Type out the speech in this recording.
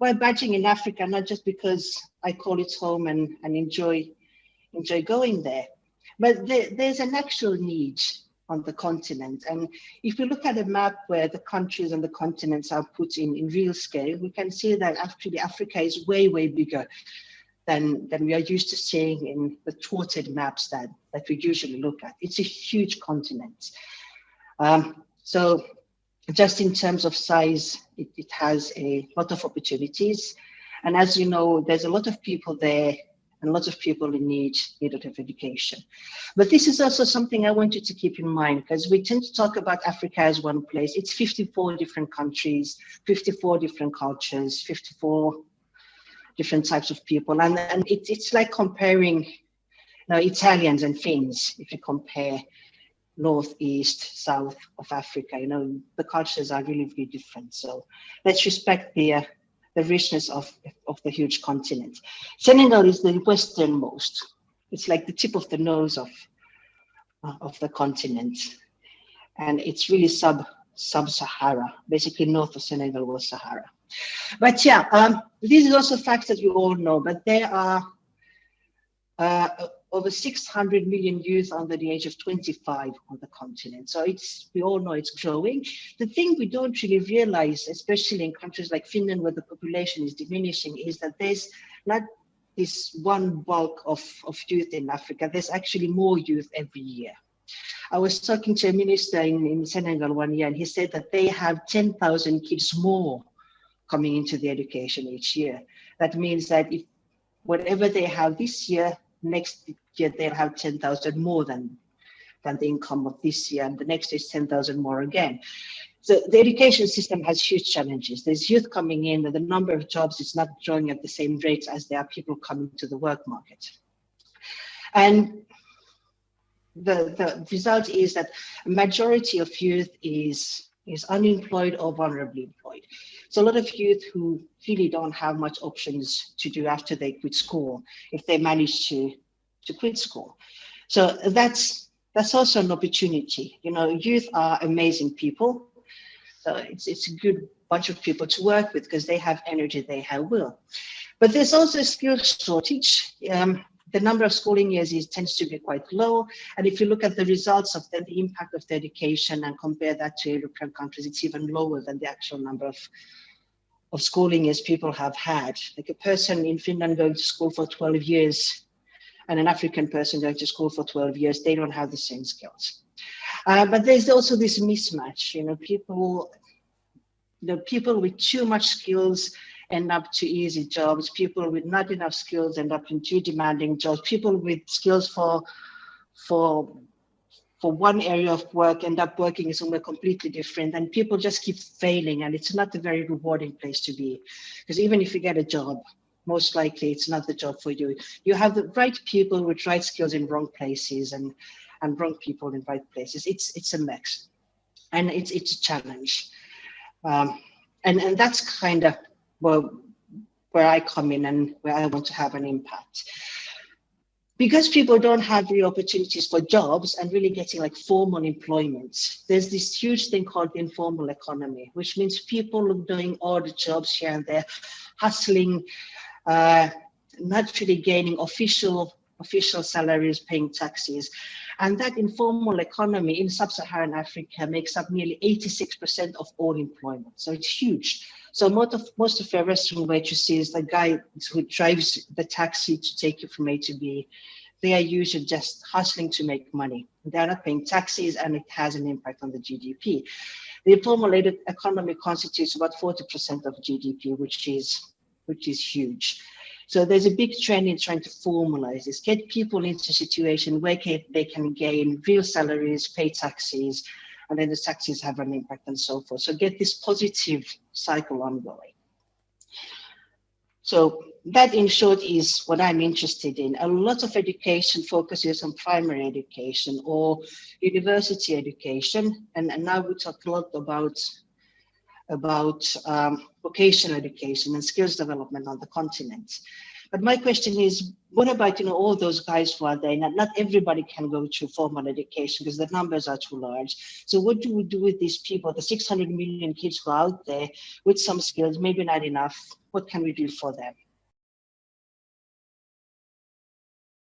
why badging in Africa, not just because I call it home and enjoy going there, but there's an actual need on the continent. And if we look at a map where the countries and the continents are put in real scale, we can see that actually Africa is way, way bigger than we are used to seeing in the twatted maps that we usually look at. It's a huge continent. So just in terms of size, it has a lot of opportunities. And as you know, there's a lot of people there and lots of people in need of education. But this is also something I want you to keep in mind, because we tend to talk about Africa as one place. It's 54 different countries, 54 different cultures, 54 different types of people. And it's like comparing Italians and Finns. If you compare north, east, south of Africa, the cultures are really, really different. So let's respect the richness of the huge continent. Senegal is the westernmost. It's like the tip of the nose of the continent. And it's really sub-Sahara. Basically, north of Senegal was Sahara. But yeah, these are also facts that you all know, but there are over 600 million youth under the age of 25 on the continent. So we all know it's growing. The thing we don't really realize, especially in countries like Finland, where the population is diminishing, is that there's not this one bulk of youth in Africa. There's actually more youth every year. I was talking to a minister in Senegal one year, and he said that they have 10,000 kids more coming into the education each year. That means that if whatever they have this year, next year they'll have 10,000 more than the income of this year, and the next is 10,000 more again. So the education system has huge challenges. There's youth coming in, and the number of jobs is not growing at the same rate as there are people coming to the work market. And the result is that a majority of youth is unemployed or vulnerably employed. So a lot of youth who really don't have much options to do after they quit school, if they manage to quit school. So that's also an opportunity. Youth are amazing people. So it's a good bunch of people to work with because they have energy, they have will. But there's also a skills shortage. The number of schooling years tends to be quite low. And if you look at the results of the impact of the education and compare that to European countries, it's even lower than the actual number of schooling years people have had. Like a person in Finland going to school for 12 years and an African person going to school for 12 years, they don't have the same skills. But there's also this mismatch, people with too much skills end up to easy jobs. People with not enough skills end up in too demanding jobs. People with skills for one area of work end up working somewhere completely different, and people just keep failing, and it's not a very rewarding place to be. Because even if you get a job, most likely it's not the job for you. You have the right people with right skills in wrong places and wrong people in right places. It's a mix, and it's a challenge. And that's kind of where I come in and where I want to have an impact. Because people don't have the opportunities for jobs and really getting like formal employment, there's this huge thing called the informal economy, which means people doing odd jobs here and there, hustling, not really gaining official salaries, paying taxes. And that informal economy in sub-Saharan Africa makes up nearly 86% of all employment. So it's huge. So most of your restaurant waitresses, the guy who drives the taxi to take you from A to B, they are usually just hustling to make money. They're not paying taxes, and it has an impact on the GDP. The informal economy constitutes about 40% of GDP, which is huge. So there's a big trend in trying to formalize this, get people into a situation where they can gain real salaries, pay taxes, and then the taxes have an impact and so forth. So get this positive cycle ongoing. So that in short is what I'm interested in. A lot of education focuses on primary education or university education. And now we talk a lot about vocational education and skills development on the continent. But my question is, what about, all those guys who are there? Not everybody can go to formal education because the numbers are too large. So what do we do with these people, the 600 million kids who are out there with some skills, maybe not enough? What can we do for them?